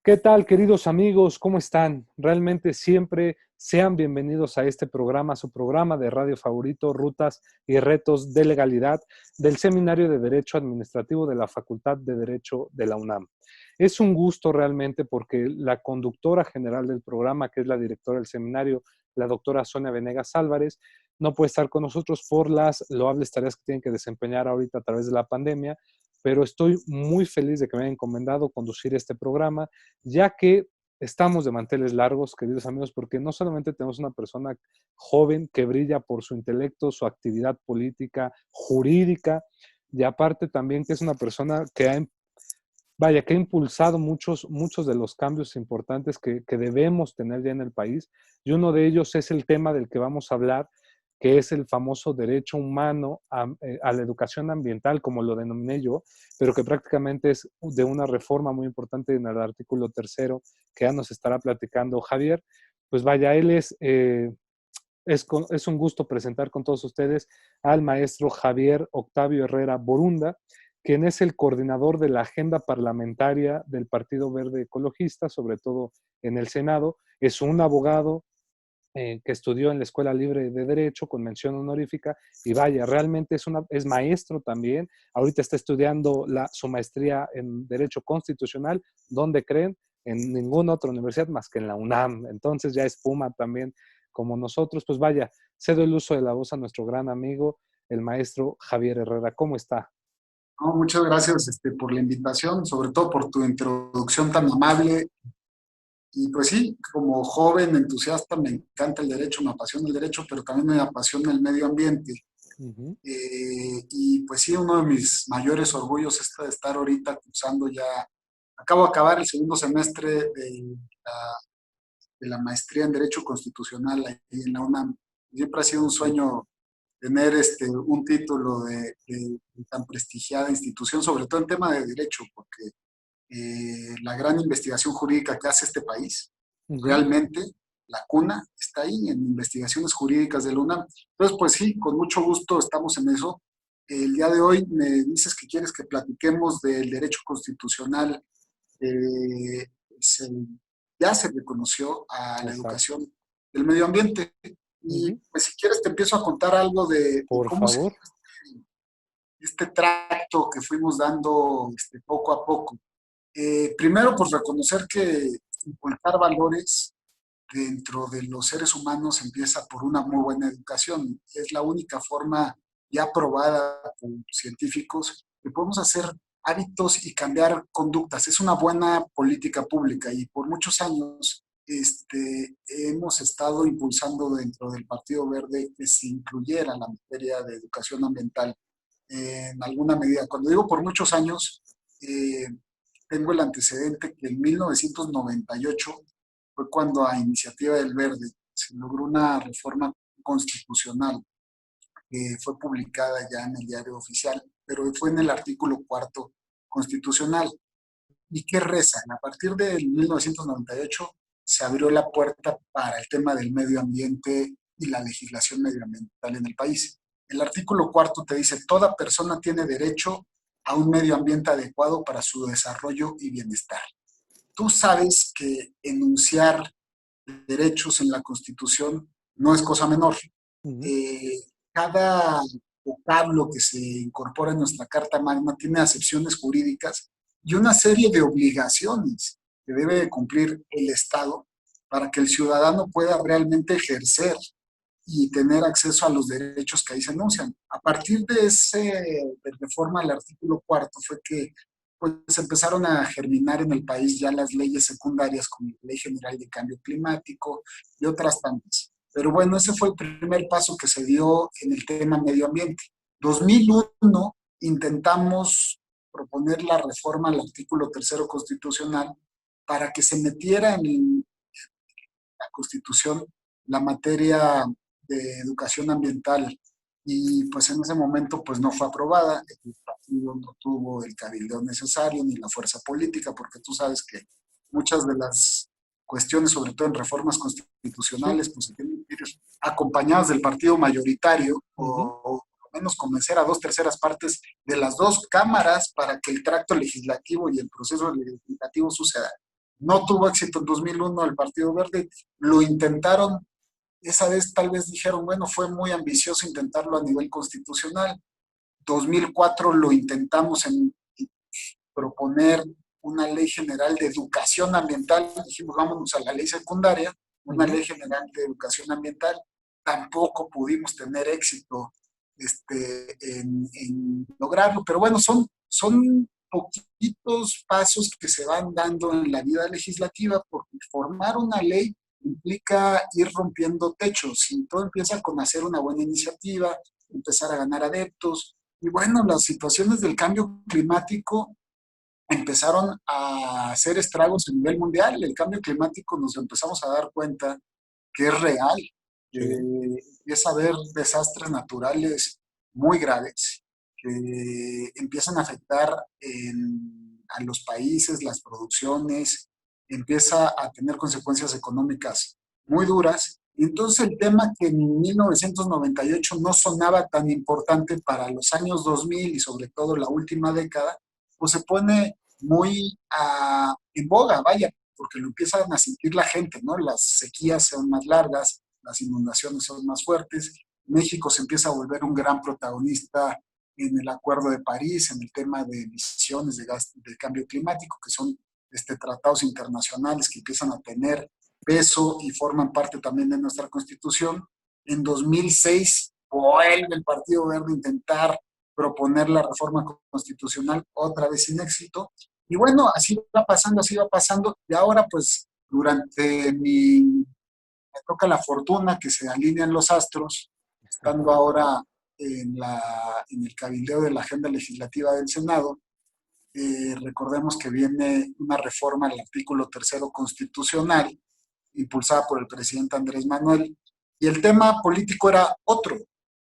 ¿Qué tal, queridos amigos? ¿Cómo están? Realmente siempre sean bienvenidos a este programa, su programa de radio favorito, Rutas y Retos de Legalidad, del Seminario de Derecho Administrativo de la Facultad de Derecho de la UNAM. Es un gusto realmente porque la conductora general del programa, que es la directora del seminario, la doctora Sonia Venegas Álvarez, no puede estar con nosotros por las loables tareas que tienen que desempeñar ahorita a través de la pandemia, pero estoy muy feliz de que me hayan encomendado conducir este programa, ya que estamos de manteles largos, queridos amigos, porque no solamente tenemos una persona joven que brilla por su intelecto, su actividad política, jurídica, y aparte también que es una persona que que ha impulsado muchos de los cambios importantes que debemos tener ya en el país, y uno de ellos es el tema del que vamos a hablar, que es el famoso derecho humano a la educación ambiental, como lo denominé yo, pero que prácticamente es de una reforma muy importante en el artículo tercero, que ya nos estará platicando Javier. Pues vaya, es un gusto presentar con todos ustedes al maestro Javier Octavio Herrera Borunda, quien es el coordinador de la agenda parlamentaria del Partido Verde Ecologista, sobre todo en el Senado. Es un abogado que estudió en la Escuela Libre de Derecho con mención honorífica y vaya, realmente es maestro también. Ahorita está estudiando su maestría en Derecho Constitucional. ¿Dónde creen? En ninguna otra universidad más que en la UNAM. Entonces ya es Puma también como nosotros. Pues vaya, cedo el uso de la voz a nuestro gran amigo, el maestro Javier Herrera. ¿Cómo está? No, muchas gracias por la invitación, sobre todo por tu introducción tan amable. Y pues sí, como joven entusiasta me encanta el derecho, me apasiona el derecho, pero también me apasiona el medio ambiente. Uh -huh. Y pues sí, uno de mis mayores orgullos es de estar ahorita cursando ya, acabo de acabar el segundo semestre la, de la maestría en Derecho Constitucional ahí en la UNAM. Siempre ha sido un sueño tener un título de tan prestigiada institución, sobre todo en tema de derecho, porque la gran investigación jurídica que hace este país, Uh -huh. realmente la cuna está ahí en investigaciones jurídicas de la UNAM. Entonces, pues sí, con mucho gusto estamos en eso. El día de hoy me dices que quieres que platiquemos del derecho constitucional. eh, se- ya se reconoció a la Exacto. educación del medio ambiente. Uh Y -huh. pues si quieres te empiezo a contar algo de Por cómo se favor. dio este tracto que fuimos dando poco a poco. Primero, pues reconocer que inculcar valores dentro de los seres humanos empieza por una muy buena educación. Es la única forma ya probada por científicos que podemos hacer hábitos y cambiar conductas. Es una buena política pública y por muchos años hemos estado impulsando dentro del Partido Verde que se incluyera la materia de educación ambiental en alguna medida. Cuando digo por muchos años, eh, tengo el antecedente que en 1998 fue cuando a iniciativa del Verde se logró una reforma constitucional que fue publicada ya en el diario oficial, pero fue en el artículo cuarto constitucional. ¿Y qué rezan? A partir del 1998 se abrió la puerta para el tema del medio ambiente y la legislación medioambiental en el país. El artículo cuarto te dice, toda persona tiene derecho a un medio ambiente adecuado para su desarrollo y bienestar. Tú sabes que enunciar derechos en la Constitución no es cosa menor. Uh -huh. Eh, Cada vocablo que se incorpora en nuestra Carta Magna tiene acepciones jurídicas y una serie de obligaciones que debe cumplir el Estado para que el ciudadano pueda realmente ejercer y tener acceso a los derechos que ahí se enuncian. A partir de esa reforma al artículo cuarto fue que pues empezaron a germinar en el país ya las leyes secundarias como la Ley General de Cambio Climático y otras tantas. Pero bueno, ese fue el primer paso que se dio en el tema medio ambiente. 2001 intentamos proponer la reforma al artículo tercero constitucional para que se metiera en la Constitución la materia de educación ambiental y pues en ese momento pues no fue aprobada, el partido no tuvo el cabildeo necesario ni la fuerza política, porque tú sabes que muchas de las cuestiones, sobre todo en reformas Sí. constitucionales, pues se tienen que ir acompañadas del partido mayoritario Uh -huh. o al menos convencer a dos terceras partes de las dos cámaras para que el tracto legislativo y el proceso legislativo suceda. No tuvo éxito en 2001 el Partido Verde, lo intentaron, esa vez tal vez dijeron, bueno, fue muy ambicioso intentarlo a nivel constitucional. 2004 lo intentamos en proponer una ley general de educación ambiental, dijimos vámonos a la ley secundaria, una ley general de educación ambiental, tampoco pudimos tener éxito en lograrlo, pero bueno, son poquitos pasos que se van dando en la vida legislativa, porque formar una ley implica ir rompiendo techos, y todo empieza con hacer una buena iniciativa, empezar a ganar adeptos, y bueno, las situaciones del cambio climático empezaron a hacer estragos a nivel mundial. El cambio climático nos empezamos a dar cuenta que es real, que empieza a haber desastres naturales muy graves, que empiezan a afectar a los países, las producciones, empieza a tener consecuencias económicas muy duras. Y entonces el tema que en 1998 no sonaba tan importante para los años 2000 y sobre todo la última década, pues se pone muy en boga, vaya, porque lo empiezan a sentir la gente, ¿no? Las sequías son más largas, las inundaciones son más fuertes. México se empieza a volver un gran protagonista en el Acuerdo de París, en el tema de emisiones de gas de cambio climático, que son tratados internacionales que empiezan a tener peso y forman parte también de nuestra Constitución. En 2006 vuelve el Partido Verde a intentar proponer la reforma constitucional, otra vez sin éxito. Y bueno, así va pasando. Y ahora, pues, me toca la fortuna que se alinean los astros, estando ahora en el cabildeo de la agenda legislativa del Senado. Recordemos que viene una reforma al artículo tercero constitucional, impulsada por el presidente Andrés Manuel, y el tema político era otro.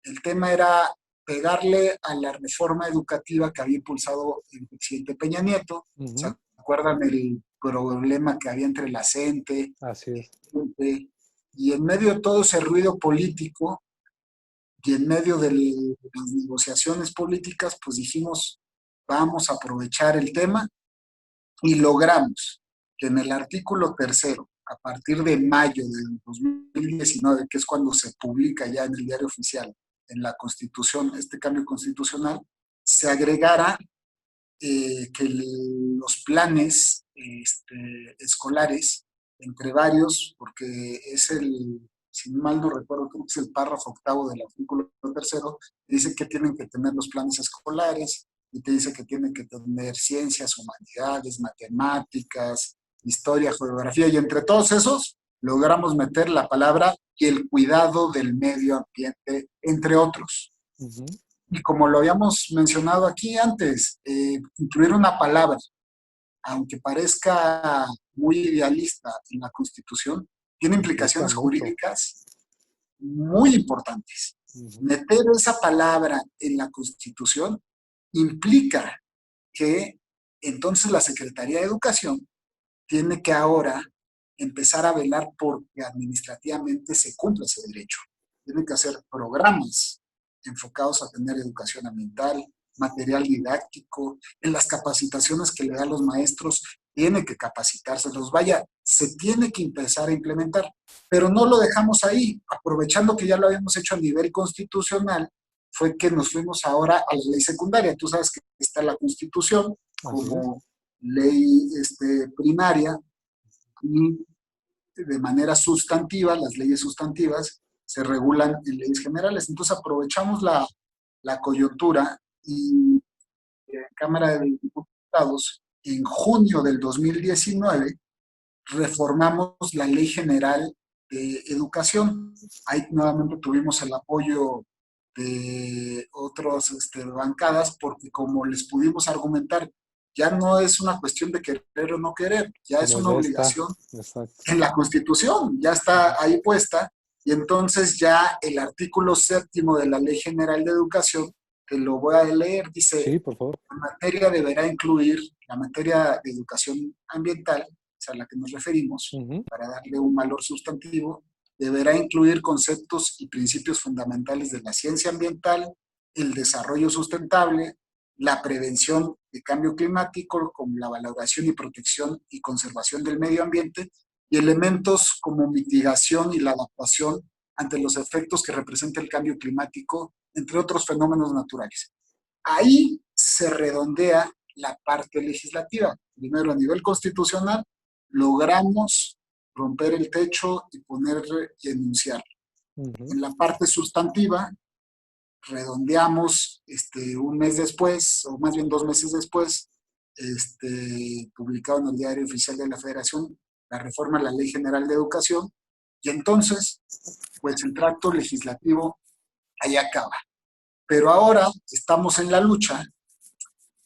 El tema era pegarle a la reforma educativa que había impulsado el presidente Peña Nieto. ¿Se acuerdan el problema que había entre la CENTE? Así es. Y en medio de todo ese ruido político y en medio de las negociaciones políticas, pues dijimos, vamos a aprovechar el tema, y logramos que en el artículo tercero, a partir de mayo del 2019, que es cuando se publica ya en el diario oficial, en la Constitución, este cambio constitucional, se agregara que los planes escolares, entre varios, porque es si mal no recuerdo, creo que es el párrafo octavo del artículo tercero, dice que tienen que tener los planes escolares, y te dice que tienen que tener ciencias, humanidades, matemáticas, historia, geografía, y entre todos esos logramos meter la palabra y el cuidado del medio ambiente, entre otros. Y como lo habíamos mencionado aquí antes, incluir una palabra, aunque parezca muy idealista en la Constitución, tiene implicaciones jurídicas muy importantes. Meter esa palabra en la Constitución implica que entonces la Secretaría de Educación tiene que ahora empezar a velar porque administrativamente se cumpla ese derecho. Tienen que hacer programas enfocados a tener educación ambiental, material didáctico, en las capacitaciones que le dan los maestros, tiene que capacitarse, vaya, se tiene que empezar a implementar, pero no lo dejamos ahí, aprovechando que ya lo habíamos hecho a nivel constitucional, fue que nos fuimos ahora a la ley secundaria. Tú sabes que está la Constitución como ley primaria, y de manera sustantiva, las leyes sustantivas se regulan en leyes generales. Entonces aprovechamos la coyuntura, y en Cámara de Diputados, en junio del 2019, reformamos la Ley General de Educación. Ahí nuevamente tuvimos el apoyo de otras bancadas, porque como les pudimos argumentar, ya no es una cuestión de querer o no querer, ya es una obligación en la Constitución, ya está ahí puesta, y entonces ya el artículo séptimo de la Ley General de Educación, que lo voy a leer, dice, sí, por favor. La materia deberá incluir, la materia de educación ambiental, a la que nos referimos, para darle un valor sustantivo, deberá incluir conceptos y principios fundamentales de la ciencia ambiental, el desarrollo sustentable, la prevención de cambio climático, como la valoración y protección y conservación del medio ambiente, y elementos como mitigación y la adaptación ante los efectos que representa el cambio climático, entre otros fenómenos naturales. Ahí se redondea la parte legislativa. Primero, a nivel constitucional, logramos romper el techo y poner y enunciar. Ujú. En la parte sustantiva, redondeamos un mes después, o más bien 2 meses después, publicado en el Diario Oficial de la Federación, la reforma a la Ley General de Educación, y entonces, pues el tracto legislativo ahí acaba. Pero ahora estamos en la lucha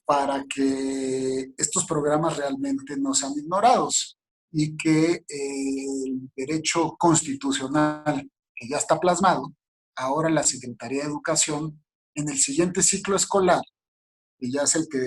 para que estos programas realmente no sean ignorados y que el derecho constitucional que ya está plasmado, ahora la Secretaría de Educación, en el siguiente ciclo escolar, que ya es el que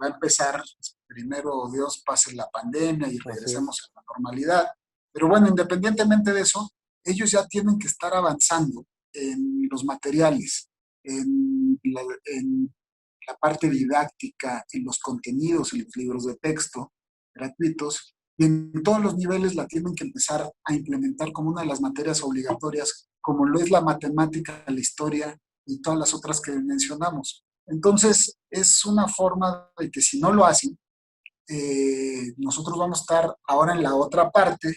va a empezar, primero Dios pase la pandemia y Así es. regresemos a la normalidad, pero bueno, independientemente de eso, ellos ya tienen que estar avanzando en los materiales, en la parte didáctica, en los contenidos, en los libros de texto gratuitos, y en todos los niveles la tienen que empezar a implementar como una de las materias obligatorias, como lo es la matemática, la historia y todas las otras que mencionamos. Entonces, es una forma de que si no lo hacen, nosotros vamos a estar ahora en la otra parte,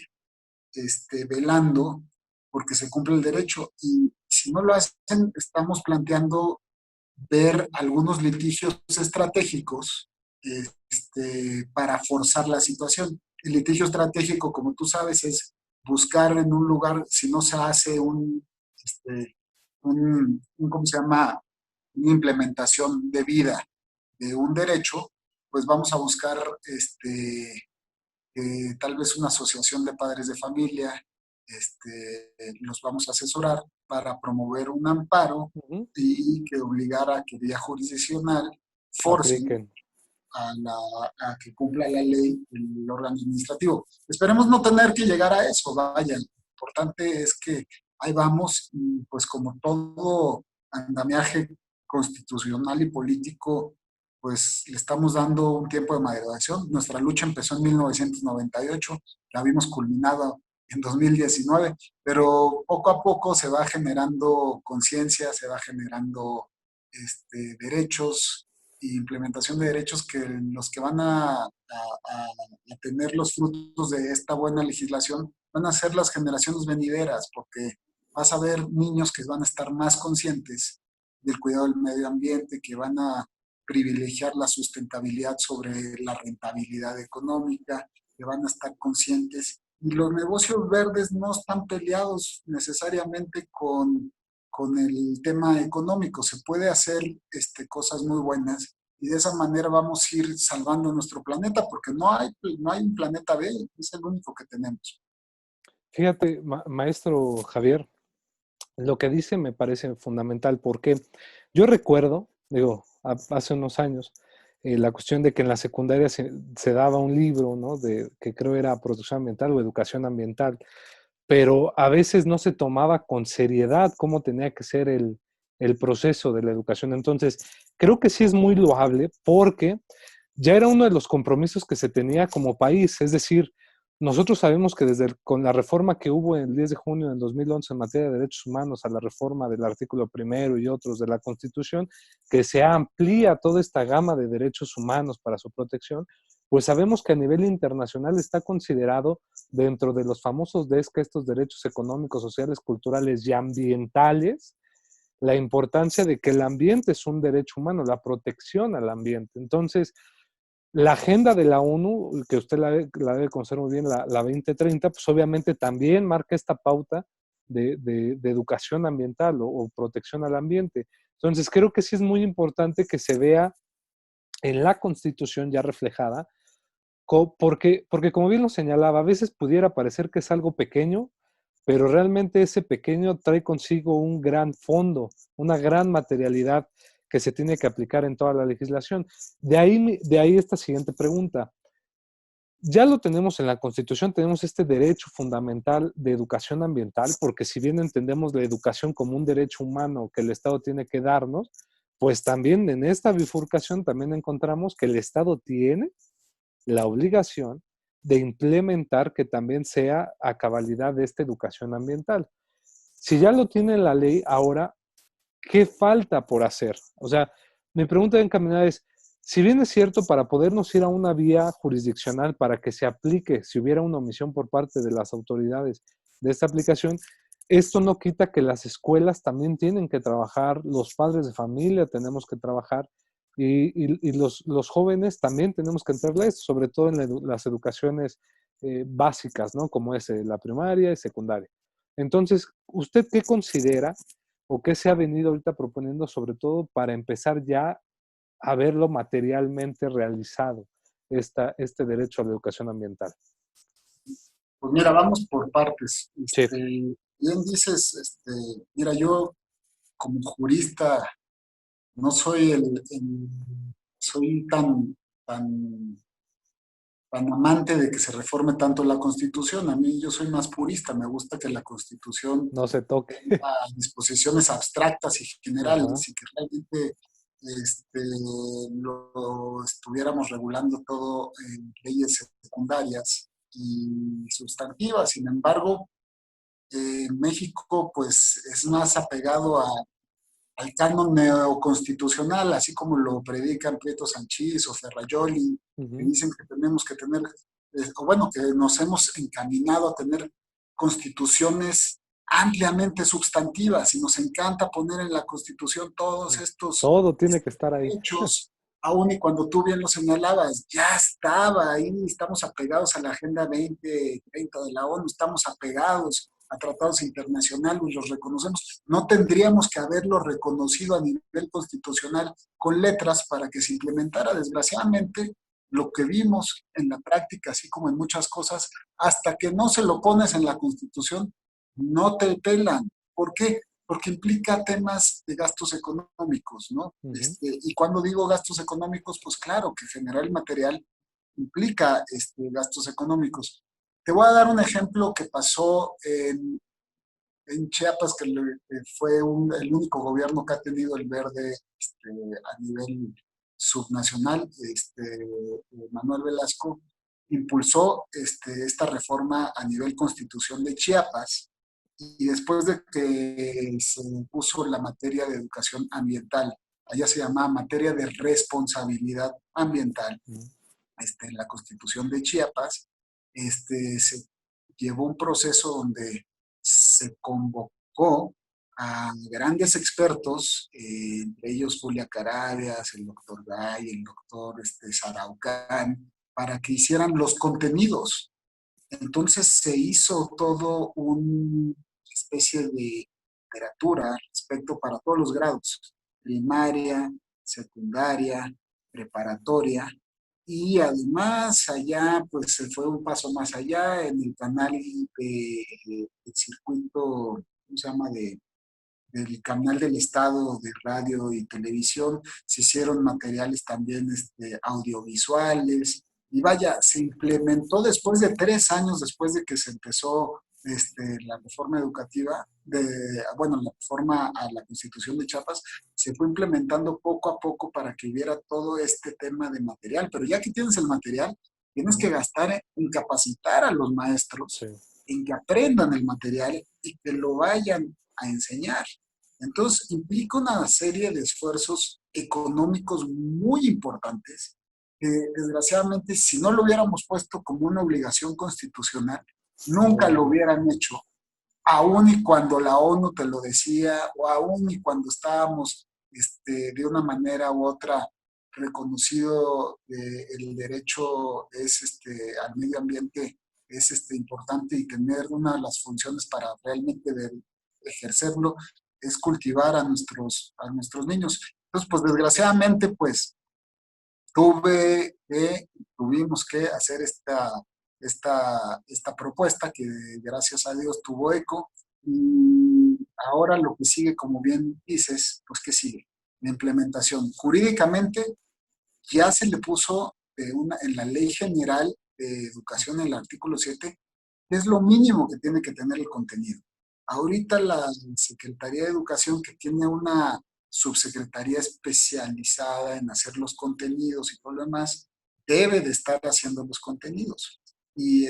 velando porque se cumple el derecho. Y si no lo hacen, estamos planteando ver algunos litigios estratégicos para forzar la situación. El litigio estratégico, como tú sabes, es buscar en un lugar, si no se hace ¿cómo se llama? Una implementación debida de un derecho, pues vamos a buscar tal vez una asociación de padres de familia, los vamos a asesorar para promover un amparo Ujú. y que obligara a que vía jurisdiccional forcen Apliquen. a que cumpla la ley el órgano administrativo. Esperemos no tener que llegar a eso, vaya. Lo importante es que ahí vamos y pues como todo andamiaje constitucional y político, pues le estamos dando un tiempo de maduración. Nuestra lucha empezó en 1998, la vimos culminada en 2019, pero poco a poco se va generando conciencia, se va generando derechos y implementación de derechos que los que van a tener los frutos de esta buena legislación van a ser las generaciones venideras, porque vas a ver niños que van a estar más conscientes del cuidado del medio ambiente, que van a privilegiar la sustentabilidad sobre la rentabilidad económica, que van a estar conscientes. Y los negocios verdes no están peleados necesariamente con el tema económico. Se puede hacer cosas muy buenas y de esa manera vamos a ir salvando nuestro planeta porque no hay un planeta B, es el único que tenemos. Fíjate, maestro Javier, lo que dice me parece fundamental porque yo recuerdo, digo, hace unos años, la cuestión de que en la secundaria se daba un libro, ¿no? Que creo era protección ambiental o educación ambiental, pero a veces no se tomaba con seriedad cómo tenía que ser el proceso de la educación. Entonces, creo que sí es muy loable porque ya era uno de los compromisos que se tenía como país, es decir, nosotros sabemos que con la reforma que hubo el 10 de junio del 2011 en materia de derechos humanos a la reforma del artículo primero y otros de la Constitución, que se amplía toda esta gama de derechos humanos para su protección, pues sabemos que a nivel internacional está considerado dentro de los famosos DESCA, estos derechos económicos, sociales, culturales y ambientales, la importancia de que el ambiente es un derecho humano, la protección al ambiente. Entonces, la agenda de la ONU, que usted la debe conocer muy bien, la 2030, pues obviamente también marca esta pauta de educación ambiental o protección al ambiente. Entonces, creo que sí es muy importante que se vea en la Constitución ya reflejada, porque como bien lo señalaba, a veces pudiera parecer que es algo pequeño, pero realmente ese pequeño trae consigo un gran fondo, una gran materialidad que se tiene que aplicar en toda la legislación. De ahí esta siguiente pregunta. Ya lo tenemos en la Constitución, tenemos este derecho fundamental de educación ambiental, porque si bien entendemos la educación como un derecho humano que el Estado tiene que darnos, pues también en esta bifurcación también encontramos que el Estado tiene la obligación de implementar que también sea a cabalidad de esta educación ambiental. Si ya lo tiene la ley, ahora, ¿qué falta por hacer? O sea, mi pregunta encaminada es, si bien es cierto, para podernos ir a una vía jurisdiccional para que se aplique, si hubiera una omisión por parte de las autoridades de esta aplicación, esto no quita que las escuelas también tienen que trabajar, los padres de familia tenemos que trabajar y los jóvenes también tenemos que entrarle a esto, sobre todo en las educaciones básicas, ¿no? Como es la primaria y secundaria. Entonces, ¿usted qué considera o qué se ha venido ahorita proponiendo, sobre todo para empezar ya a verlo materialmente realizado, este derecho a la educación ambiental? Pues mira, vamos por partes. Sí, Bien dices, mira, yo como jurista no soy soy tan amante de que se reforme tanto la Constitución. A mí yo soy más purista, me gusta que la Constitución no se toque. tenga disposiciones abstractas y Ajá, generales y que realmente este, lo estuviéramos regulando todo en leyes secundarias y sustantivas. Sin embargo, México pues es más apegado al canon neoconstitucional, así como lo predican Prieto Sanchís o Ferrayoli, que ujú, dicen que tenemos que tener, o bueno, que nos hemos encaminado a tener constituciones ampliamente substantivas y nos encanta poner en la constitución todos estos todo tiene que estar ahí. hechos, aun y cuando tú bien lo señalabas, ya estaba ahí, estamos apegados a la Agenda 2030 de la ONU, estamos apegados a tratados internacionales, los reconocemos. No tendríamos que haberlo reconocido a nivel constitucional con letras para que se implementara. Desgraciadamente, lo que vimos en la práctica, así como en muchas cosas, hasta que no se lo pones en la Constitución, no te pelan. ¿Por qué? Porque implica temas de gastos económicos, ¿no? Ujú, Y cuando digo gastos económicos, pues claro, que generar el material implica gastos económicos. Te voy a dar un ejemplo que pasó en Chiapas, que fue el único gobierno que ha tenido el verde a nivel subnacional. Manuel Velasco impulsó esta reforma a nivel constitución de Chiapas y después de que se puso la materia de educación ambiental, allá se llamaba materia de responsabilidad ambiental, ujú. en la constitución de Chiapas, se llevó un proceso donde se convocó a grandes expertos, entre ellos Julia Carabias, el doctor Gay, el doctor Saraucán, para que hicieran los contenidos. Entonces se hizo todo una especie de literatura respecto para todos los grados, primaria, secundaria, preparatoria, y además allá pues se fue un paso más allá en el canal del circuito, ¿cómo se llama? Del canal del Estado de radio y televisión, se hicieron materiales también audiovisuales, y vaya, se implementó después de 3 años, después de que se empezó la reforma educativa, bueno, la reforma a la Constitución de Chiapas, se fue implementando poco a poco para que hubiera todo este tema de material, pero ya que tienes el material, tienes que Ujú, gastar en capacitar a los sí, maestros, en que aprendan el material y que lo vayan a enseñar. Entonces, implica una serie de esfuerzos económicos muy importantes que, desgraciadamente, si no lo hubiéramos puesto como una obligación constitucional, no nunca lo lo haría. hubieran hecho, aún y cuando la ONU te lo decía, o aún y cuando estábamos de una manera u otra reconocido el derecho al medio ambiente es importante, y tener una de las funciones para realmente ejercerlo es cultivar a nuestros niños. Entonces, pues desgraciadamente, pues tuvimos que hacer esta propuesta que gracias a Dios tuvo eco. Y ahora lo que sigue, como bien dices, pues ¿qué sigue? La implementación. Jurídicamente ya se le puso en la Ley General de Educación, en el artículo 7, que es lo mínimo que tiene que tener el contenido. Ahorita la Secretaría de Educación, que tiene una subsecretaría especializada en hacer los contenidos y todo lo demás, debe de estar haciendo los contenidos. Y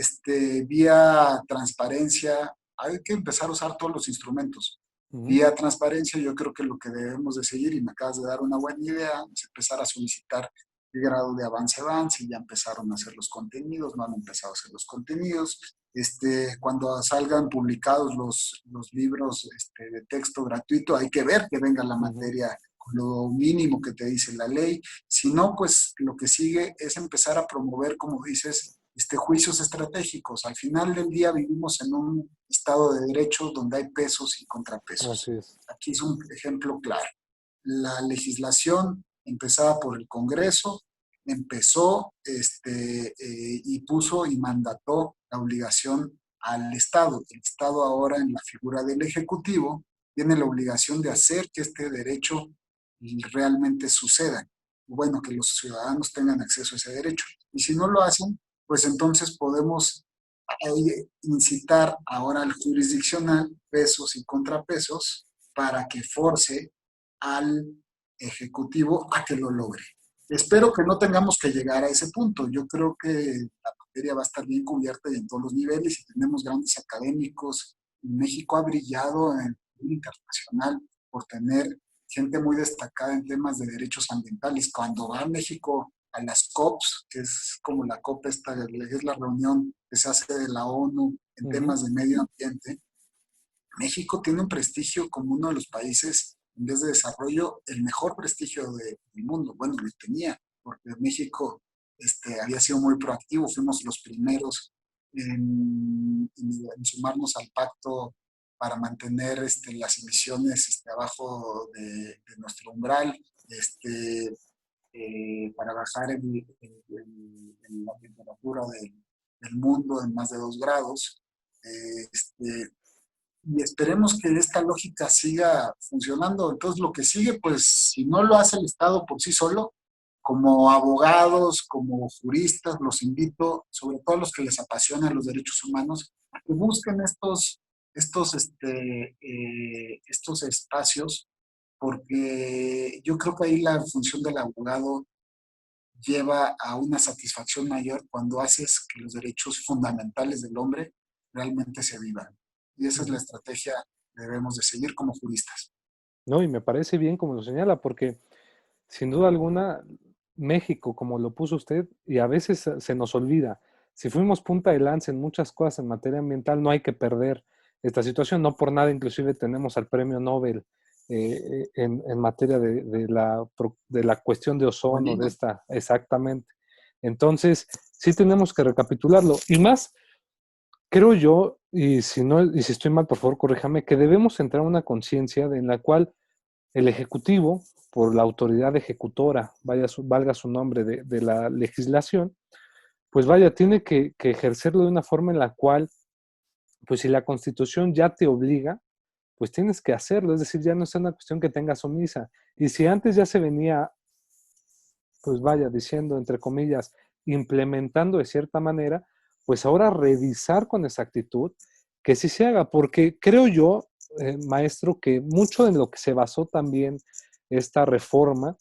vía transparencia, hay que empezar a usar todos los instrumentos. Ujú, Vía transparencia, yo creo que lo que debemos de seguir, y me acabas de dar una buena idea, es empezar a solicitar qué grado de avance van, si ya empezaron a hacer los contenidos, no han empezado a hacer los contenidos. Cuando salgan publicados los libros de texto gratuito, hay que ver que venga la ujú, materia con lo mínimo que te dice la ley. Si no, pues lo que sigue es empezar a promover, como dices, juicios estratégicos. Al final del día vivimos en un estado de derecho donde hay pesos y así contrapesos. es. Aquí es un ejemplo claro. La legislación empezada por el Congreso empezó y puso y mandató la obligación al Estado. El Estado ahora en la figura del Ejecutivo tiene la obligación de hacer que este derecho realmente suceda. Bueno, que los ciudadanos tengan acceso a ese derecho. Y si no lo hacen, pues entonces podemos incitar ahora al jurisdiccional, pesos y contrapesos, para que force al Ejecutivo a que lo logre. Espero que no tengamos que llegar a ese punto. Yo creo que la materia va a estar bien cubierta y en todos los niveles y tenemos grandes académicos. México ha brillado en el nivel internacional por tener gente muy destacada en temas de derechos ambientales. Cuando va a México a las COPs, que es como la COP esta, es la reunión que se hace de la ONU en Ujú, temas de medio ambiente, México tiene un prestigio como uno de los países en vez de desarrollo, el mejor prestigio del mundo. Bueno, lo tenía, porque México había sido muy proactivo, fuimos los primeros en sumarnos al pacto para mantener las emisiones abajo de nuestro umbral, para bajar la temperatura del mundo en más de 2 grados. Y esperemos que esta lógica siga funcionando. Entonces, lo que sigue, pues, si no lo hace el Estado por sí solo, como abogados, como juristas, los invito, sobre todo a los que les apasionan los derechos humanos, a que busquen estos espacios, porque yo creo que ahí la función del abogado lleva a una satisfacción mayor cuando haces que los derechos fundamentales del hombre realmente se vivan. Y esa es la ujú. estrategia que debemos de seguir como juristas. No, y me parece bien como lo señala, porque sin duda alguna, México, como lo puso usted, y a veces se nos olvida, si fuimos punta de lanza en muchas cosas en materia ambiental, no hay que perder esta situación. No por nada, inclusive tenemos al premio Nobel en materia de la cuestión de ozono, de Bonito. esta, exactamente. Entonces, sí tenemos que recapitularlo. Y más, creo yo, y si no, y si estoy mal, por favor, corríjame, que debemos entrar a una conciencia en la cual el Ejecutivo, por la autoridad ejecutora, valga su nombre, de la legislación, pues vaya, tiene que ejercerlo de una forma en la cual, pues si la Constitución ya te obliga, pues tienes que hacerlo, es decir, ya no es una cuestión que tengas omisa. Y si antes ya se venía, pues vaya, diciendo, entre comillas, implementando de cierta manera, pues ahora revisar con exactitud que sí se haga, porque creo yo, maestro, que mucho en lo que se basó también esta reforma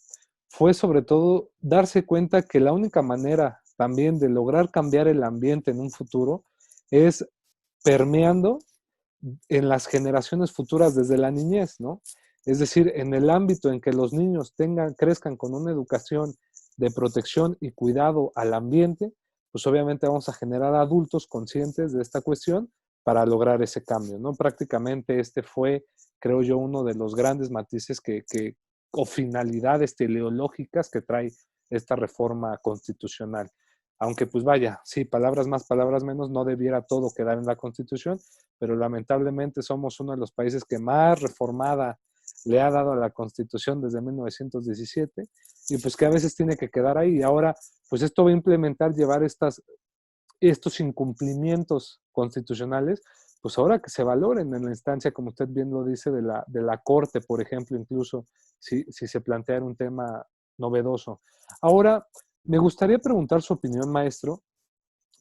fue sobre todo darse cuenta que la única manera también de lograr cambiar el ambiente en un futuro es permeando en las generaciones futuras desde la niñez, ¿no? Es decir, en el ámbito en que los niños crezcan con una educación de protección y cuidado al ambiente, pues obviamente vamos a generar adultos conscientes de esta cuestión para lograr ese cambio, ¿no? Prácticamente este fue, creo yo, uno de los grandes matices o finalidades teleológicas que trae esta reforma constitucional. Aunque pues vaya, sí, palabras más, palabras menos, no debiera todo quedar en la Constitución, pero lamentablemente somos uno de los países que más reformada le ha dado a la Constitución desde 1917 y pues que a veces tiene que quedar ahí. Y ahora, pues esto va a implementar llevar estos incumplimientos constitucionales, pues ahora que se valoren en la instancia, como usted bien lo dice, de la Corte, por ejemplo, incluso si se plantea un tema novedoso. Ahora, me gustaría preguntar su opinión, maestro,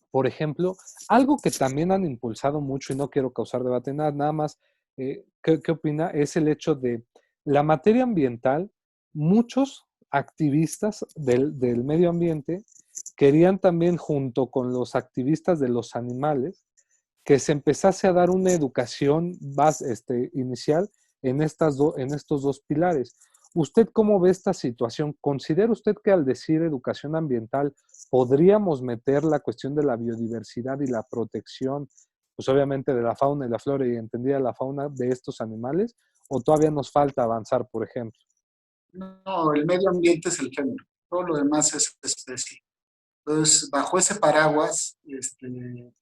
por ejemplo, algo que también han impulsado mucho y no quiero causar debate, nada más, ¿qué opina? Es el hecho de la materia ambiental, muchos activistas del medio ambiente querían también, junto con los activistas de los animales, que se empezase a dar una educación inicial en estos dos pilares. ¿Usted cómo ve esta situación? ¿Considera usted que al decir educación ambiental podríamos meter la cuestión de la biodiversidad y la protección, pues obviamente de la fauna y la flora y entendida la fauna de estos animales? ¿O todavía nos falta avanzar, por ejemplo? No, el medio ambiente es el género, todo lo demás es especie. Entonces, bajo ese paraguas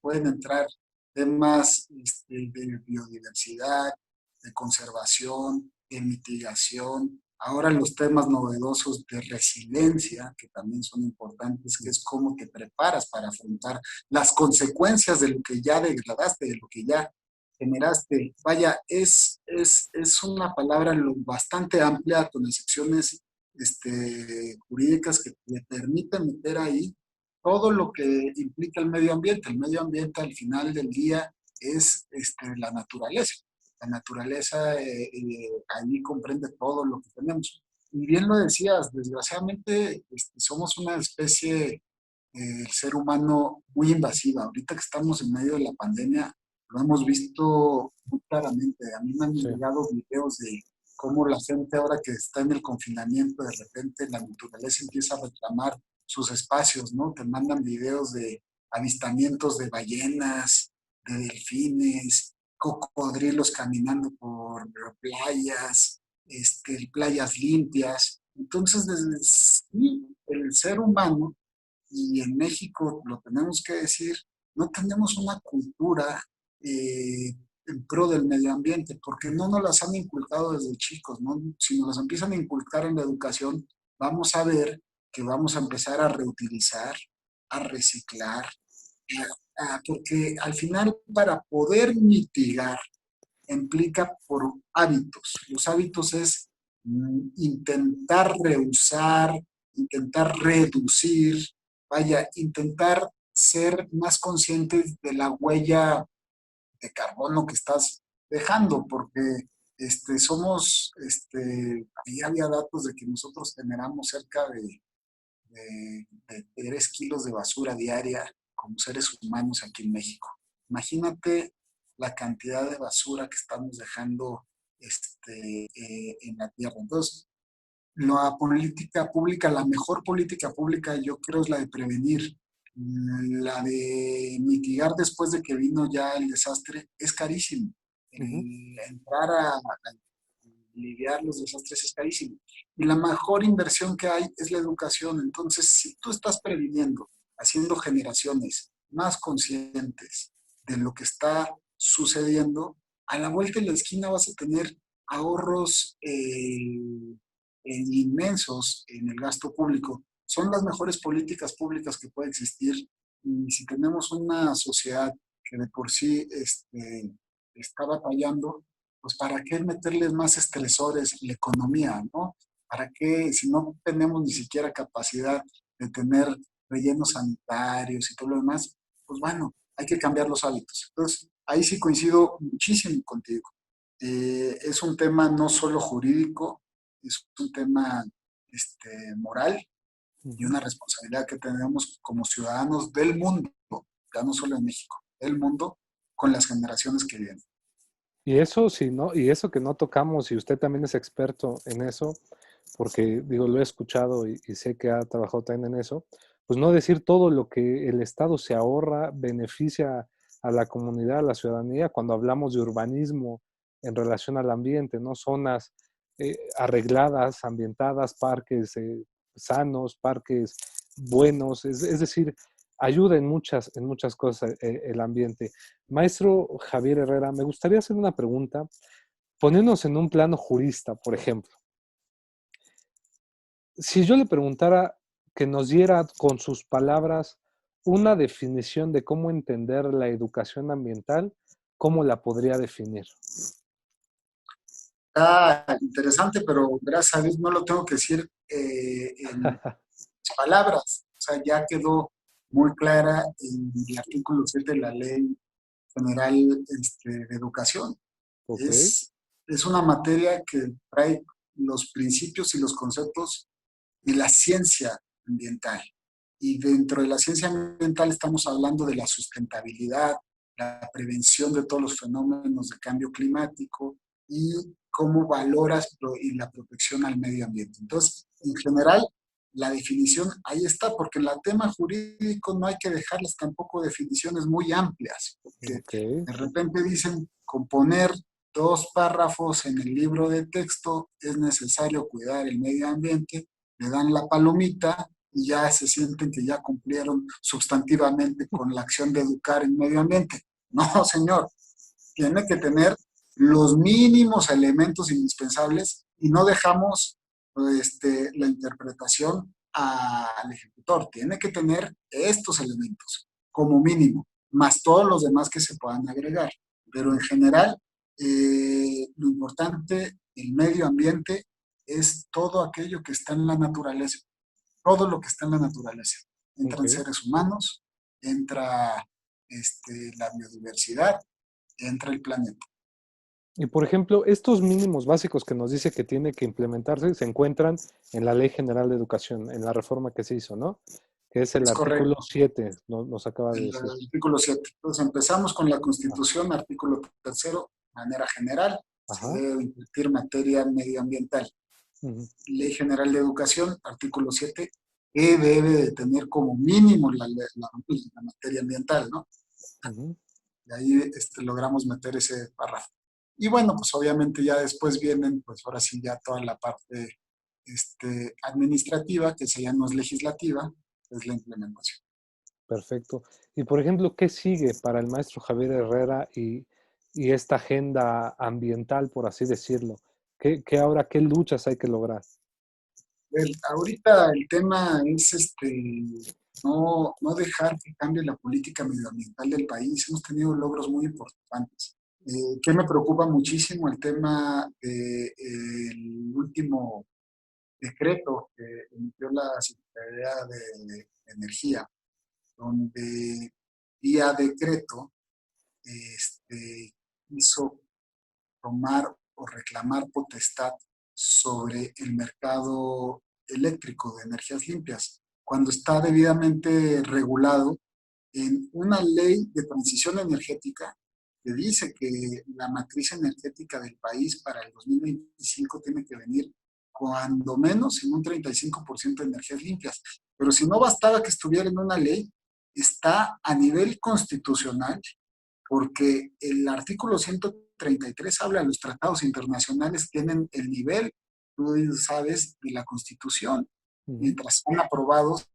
pueden entrar temas de biodiversidad, de conservación, de mitigación. Ahora los temas novedosos de resiliencia, que también son importantes, que es cómo te preparas para afrontar las consecuencias de lo que ya degradaste, de lo que ya generaste. Vaya, es una palabra bastante amplia con excepciones jurídicas que te permiten meter ahí todo lo que implica el medio ambiente. El medio ambiente al final del día es la naturaleza. La naturaleza ahí comprende todo lo que tenemos. Y bien lo decías, desgraciadamente somos una especie, el ser humano, muy invasiva. Ahorita que estamos en medio de la pandemia, lo hemos visto muy claramente. A mí me han Sí. llegado videos de cómo la gente ahora que está en el confinamiento, de repente la naturaleza empieza a reclamar sus espacios, ¿no? Te mandan videos de avistamientos de ballenas, de delfines, cocodrilos caminando por playas, playas limpias. Entonces, desde sí, el ser humano, y en México lo tenemos que decir, no tenemos una cultura en pro del medio ambiente, porque no nos las han inculcado desde chicos, ¿no? Si nos las empiezan a inculcar en la educación, vamos a ver que vamos a empezar a reutilizar, a reciclar, porque al final para poder mitigar implica por hábitos. Los hábitos es intentar reusar, intentar reducir, vaya, intentar ser más conscientes de la huella de carbono que estás dejando, porque ahí había datos de que nosotros generamos cerca de 3 kilos de basura diaria como seres humanos aquí en México. Imagínate la cantidad de basura que estamos dejando en la tierra. Entonces, la política pública, la mejor política pública, yo creo, es la de prevenir. La de mitigar después de que vino ya el desastre es carísimo. Ujú. El entrar a lidiar los desastres es carísimo. Y la mejor inversión que hay es la educación. Entonces, si tú estás previniendo, haciendo generaciones más conscientes de lo que está sucediendo, a la vuelta de la esquina vas a tener ahorros inmensos en el gasto público. Son las mejores políticas públicas que puede existir. Y si tenemos una sociedad que de por sí está batallando, pues ¿para qué meterles más estresores a la economía, no? ¿Para qué, si no tenemos ni siquiera capacidad de tener rellenos sanitarios y todo lo demás? Pues bueno, hay que cambiar los hábitos. Entonces, ahí sí coincido muchísimo contigo. Es un tema no solo jurídico, es un tema moral y Ujú. una responsabilidad que tenemos como ciudadanos del mundo, ya no solo en México, del mundo, con las generaciones que vienen. Y eso sí, ¿no? Y eso que no tocamos, y usted también es experto en eso, porque digo, lo he escuchado y sé que ha trabajado también en eso, pues no decir todo lo que el Estado se ahorra, beneficia a la comunidad, a la ciudadanía, cuando hablamos de urbanismo en relación al ambiente, ¿no? Zonas arregladas, ambientadas, parques sanos, parques buenos, es decir, ayuda en muchas cosas el ambiente. Maestro Javier Herrera, me gustaría hacer una pregunta, poniéndonos en un plano jurista, por ejemplo. Si yo le preguntara que nos diera con sus palabras una definición de cómo entender la educación ambiental, ¿cómo la podría definir? Está interesante, pero gracias a Dios no lo tengo que decir en palabras. O sea, ya quedó muy clara en el artículo 7 de la Ley General de Educación. Ok. Es una materia que trae los principios y los conceptos de la ciencia ambiental. Y dentro de la ciencia ambiental estamos hablando de la sustentabilidad, la prevención de todos los fenómenos de cambio climático y cómo valoras y la protección al medio ambiente. Entonces, en general, la definición ahí está, porque en el tema jurídico no hay que dejarles tampoco definiciones muy amplias, porque Ok. de repente dicen componer 2 párrafos en el libro de texto, es necesario cuidar el medio ambiente, le dan la palomita y ya se sienten que ya cumplieron sustantivamente con la acción de educar el medio ambiente. No, señor, tiene que tener los mínimos elementos indispensables y no dejamos la interpretación al ejecutor. Tiene que tener estos elementos como mínimo, más todos los demás que se puedan agregar. Pero en general, lo importante, el medio ambiente, es todo aquello que está en la naturaleza, todo lo que está en la naturaleza. Ok. Entran seres humanos, entra la biodiversidad, entra el planeta. Y por ejemplo, estos mínimos básicos que nos dice que tiene que implementarse se encuentran en la Ley General de Educación, en la reforma que se hizo, ¿no? Que es el Es artículo correcto, 7, nos acaba de el decir. artículo 7. Entonces empezamos con la Ah, Constitución, artículo 3º, manera general, se ajá. debe impartir materia medioambiental. Ujú, Ley General de Educación, artículo 7, que debe de tener como mínimo la materia ambiental, ¿no? ujú. Y ahí logramos meter ese párrafo. Y bueno, pues obviamente ya después vienen, pues ahora sí ya toda la parte administrativa, que esa ya no es legislativa, es la implementación. Perfecto. Y por ejemplo, ¿qué sigue para el maestro Javier Herrera y esta agenda ambiental, por así decirlo? ¿Qué ahora, qué luchas hay que lograr? Ahorita el tema es no dejar que cambie la política medioambiental del país. Hemos tenido logros muy importantes. Que me preocupa muchísimo el tema del último decreto que emitió la Secretaría de Energía, donde vía decreto hizo tomar o reclamar potestad sobre el mercado eléctrico de energías limpias, cuando está debidamente regulado en una ley de transición energética que dice que la matriz energética del país para el 2025 tiene que venir cuando menos en un 35% de energías limpias. Pero si no bastaba que estuviera en una ley, está a nivel constitucional porque el artículo 133 habla de los tratados internacionales, tienen el nivel, tú sabes, de la Constitución. Ujú. Mientras son aprobados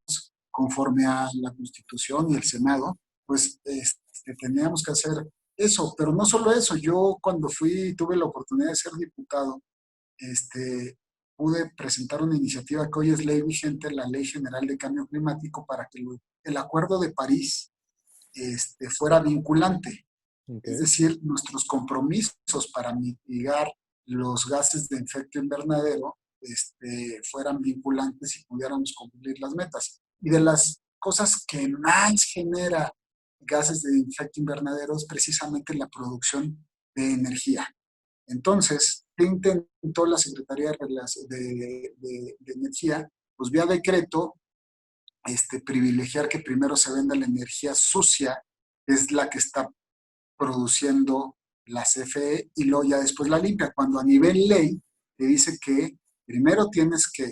conforme a la Constitución y el Senado, pues teníamos que hacer eso. Pero no solo eso, yo cuando tuve la oportunidad de ser diputado, pude presentar una iniciativa que hoy es ley vigente, la Ley General de Cambio Climático, para que el Acuerdo de París fuera vinculante. Ok. Es decir, nuestros compromisos para mitigar los gases de efecto invernadero fueran vinculantes y pudiéramos cumplir las metas. Y de las cosas que más genera gases de efecto invernadero es precisamente la producción de energía. Entonces, ¿qué intentó la Secretaría de Energía? Pues vía decreto, privilegiar que primero se venda la energía sucia, que es la que está produciendo la CFE, y luego ya después la limpia, cuando a nivel ley te dice que primero tienes que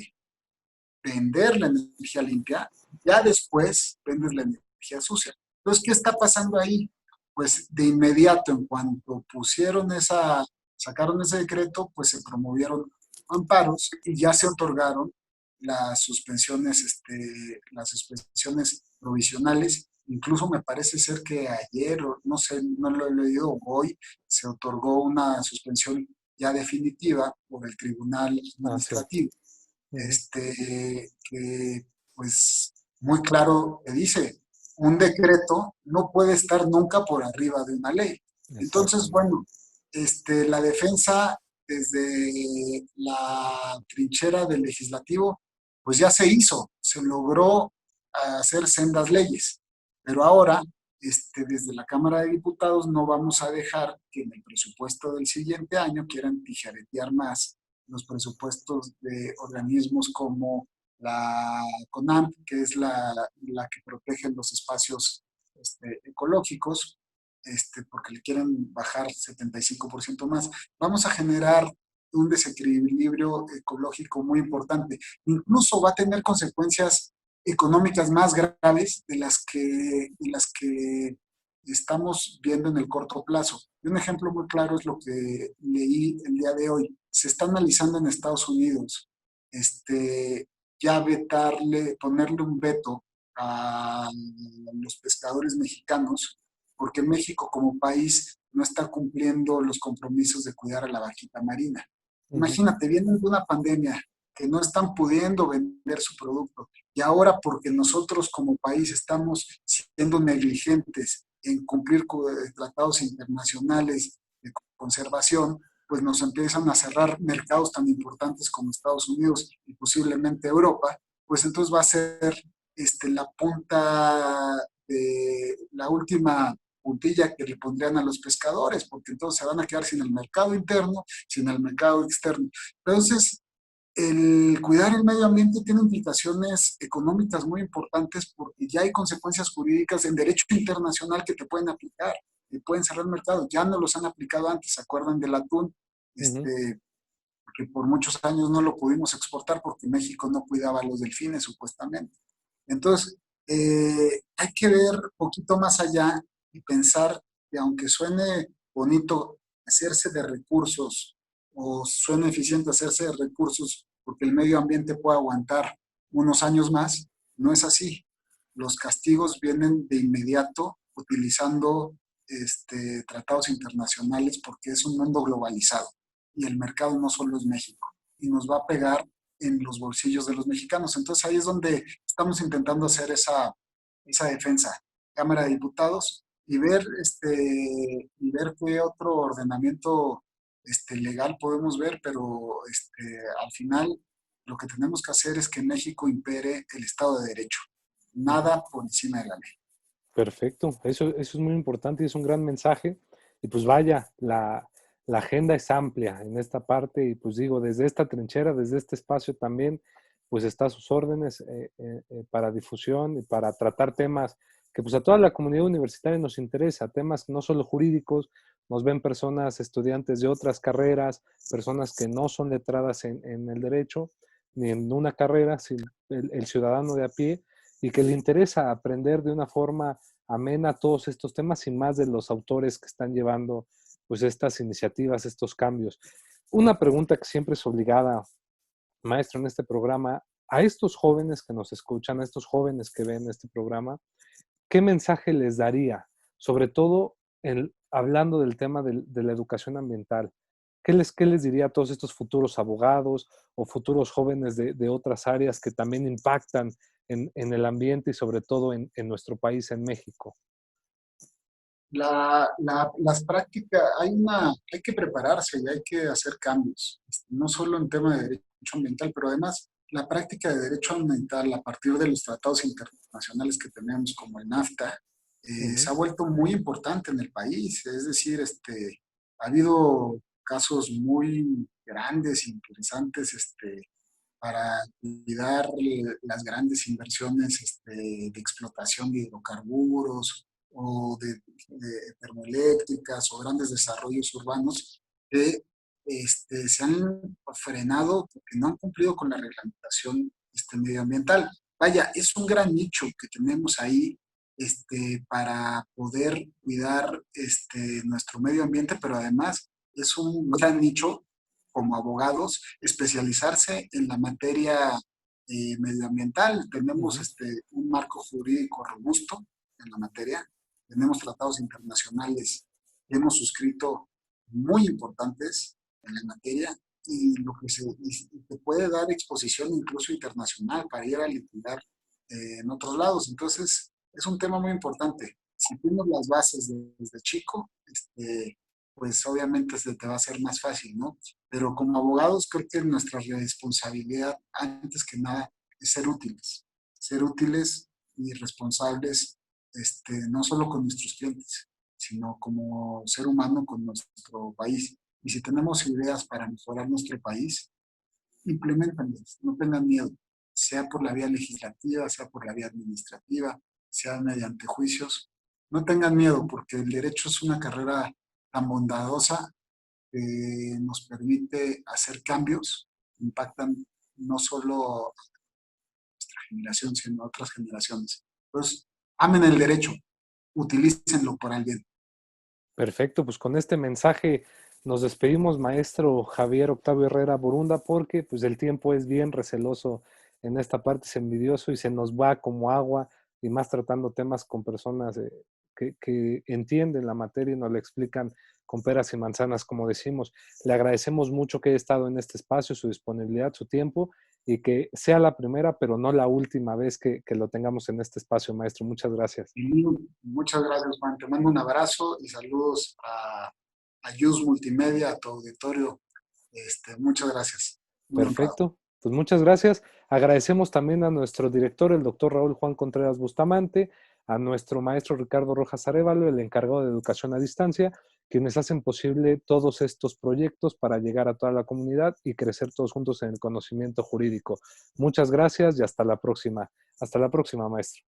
vender la energía limpia, ya después vendes la energía sucia. Entonces, ¿qué está pasando ahí? Pues de inmediato, en cuanto sacaron ese decreto, pues se promovieron amparos y ya se otorgaron las suspensiones provisionales. Incluso me parece ser que ayer, o no sé, no lo he leído, hoy se otorgó una suspensión ya definitiva por el Tribunal Ah, sí. Administrativo, Ujú. que pues muy claro que dice, un decreto no puede estar nunca por arriba de una ley. Entonces, Exactamente. bueno, la defensa desde la trinchera del legislativo, pues ya se hizo, se logró hacer sendas leyes, pero ahora, desde la Cámara de Diputados no vamos a dejar que en el presupuesto del siguiente año quieran tijeretear más los presupuestos de organismos como la CONAMP, que es la que protege los espacios ecológicos, porque le quieren bajar 75% más. Vamos a generar un desequilibrio ecológico muy importante. Incluso va a tener consecuencias económicas más graves de las que estamos viendo en el corto plazo. Y un ejemplo muy claro es lo que leí el día de hoy. Se está analizando en Estados Unidos ya ponerle un veto a los pescadores mexicanos, porque México como país no está cumpliendo los compromisos de cuidar a la vaquita marina. Ujú. Imagínate, vienen de una pandemia que no están pudiendo vender su producto y ahora porque nosotros como país estamos siendo negligentes en cumplir con tratados internacionales de conservación, pues nos empiezan a cerrar mercados tan importantes como Estados Unidos y posiblemente Europa, pues entonces va a ser la punta de la última puntilla que le pondrían a los pescadores, porque entonces se van a quedar sin el mercado interno, sin el mercado externo. Entonces, el cuidar el medio ambiente tiene implicaciones económicas muy importantes porque ya hay consecuencias jurídicas en derecho internacional que te pueden aplicar y pueden cerrar el mercado. Ya no los han aplicado antes, ¿se acuerdan del atún? Ujú. Que por muchos años no lo pudimos exportar porque México no cuidaba a los delfines supuestamente. Entonces, hay que ver un poquito más allá y pensar que aunque suene bonito hacerse de recursos o suene eficiente hacerse de recursos porque el medio ambiente puede aguantar unos años más, no es así. Los castigos vienen de inmediato utilizando tratados internacionales porque es un mundo globalizado y el mercado no solo es México y nos va a pegar en los bolsillos de los mexicanos. Entonces ahí es donde estamos intentando hacer esa defensa, Cámara de Diputados, y ver qué otro ordenamiento legal podemos ver, pero al final lo que tenemos que hacer es que en México impere el Estado de Derecho, Ujú. nada por encima de la ley. Perfecto, eso es muy importante y es un gran mensaje. Y pues vaya, la agenda es amplia en esta parte y pues digo, desde esta trinchera, desde este espacio también, pues está a sus órdenes para difusión y para tratar temas que pues a toda la comunidad universitaria nos interesa, temas no solo jurídicos, nos ven personas, estudiantes de otras carreras, personas que no son letradas en el derecho ni en una carrera, sino el ciudadano de a pie y que le interesa aprender de una forma amena todos estos temas y más de los autores que están llevando pues estas iniciativas, estos cambios. Una pregunta que siempre es obligada, maestro, en este programa, a estos jóvenes que nos escuchan, a estos jóvenes que ven este programa, ¿qué mensaje les daría? Sobre todo hablando del tema de la educación ambiental. ¿Qué les diría a todos estos futuros abogados o futuros jóvenes de otras áreas que también impactan en el ambiente y sobre todo en nuestro país, en México? Las prácticas, hay que prepararse y hay que hacer cambios, no solo en tema de derecho ambiental, pero además la práctica de derecho ambiental a partir de los tratados internacionales que tenemos, como el NAFTA, se Ujú. ha vuelto muy importante en el país. Es decir, ha habido casos muy grandes, interesantes, para cuidar las grandes inversiones de explotación de hidrocarburos o de termoeléctricas o grandes desarrollos urbanos que se han frenado porque no han cumplido con la reglamentación medioambiental. Vaya, es un gran nicho que tenemos ahí para poder cuidar nuestro medio ambiente, pero además es un gran nicho como abogados especializarse en la materia medioambiental. Tenemos Ujú. un marco jurídico robusto en la materia, tenemos tratados internacionales que hemos suscrito muy importantes en la materia y lo que te puede dar exposición incluso internacional para ir a litigar en otros lados. Entonces, es un tema muy importante. Si tienes las bases desde chico, pues obviamente se te va a hacer más fácil, ¿no? Pero como abogados creo que nuestra responsabilidad, antes que nada, es ser útiles y responsables, no solo con nuestros clientes, sino como ser humano con nuestro país. Y si tenemos ideas para mejorar nuestro país, implementenlas, no tengan miedo, sea por la vía legislativa, sea por la vía administrativa, sea mediante juicios. No tengan miedo, porque el derecho es una carrera tan bondadosa que nos permite hacer cambios que impactan no solo a nuestra generación, sino a otras generaciones. Entonces, amen el derecho, utilícenlo para el bien. Perfecto, pues con este mensaje nos despedimos, maestro Javier Octavio Herrera Borunda, porque pues el tiempo es bien receloso en esta parte, es envidioso y se nos va como agua, y más tratando temas con personas que entienden la materia y nos la explican con peras y manzanas, como decimos. Le agradecemos mucho que haya estado en este espacio, su disponibilidad, su tiempo, y que sea la primera, pero no la última vez que lo tengamos en este espacio, maestro. Muchas gracias. Y muchas gracias, Juan. Te mando un abrazo y saludos a Yus Multimedia, a tu auditorio. Muchas gracias. Muy honrado. Perfecto. Pues muchas gracias. Agradecemos también a nuestro director, el doctor Raúl Juan Contreras Bustamante, a nuestro maestro Ricardo Rojas Arévalo, el encargado de educación a distancia, quienes hacen posible todos estos proyectos para llegar a toda la comunidad y crecer todos juntos en el conocimiento jurídico. Muchas gracias y hasta la próxima. Hasta la próxima, maestro.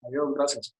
Adiós, gracias.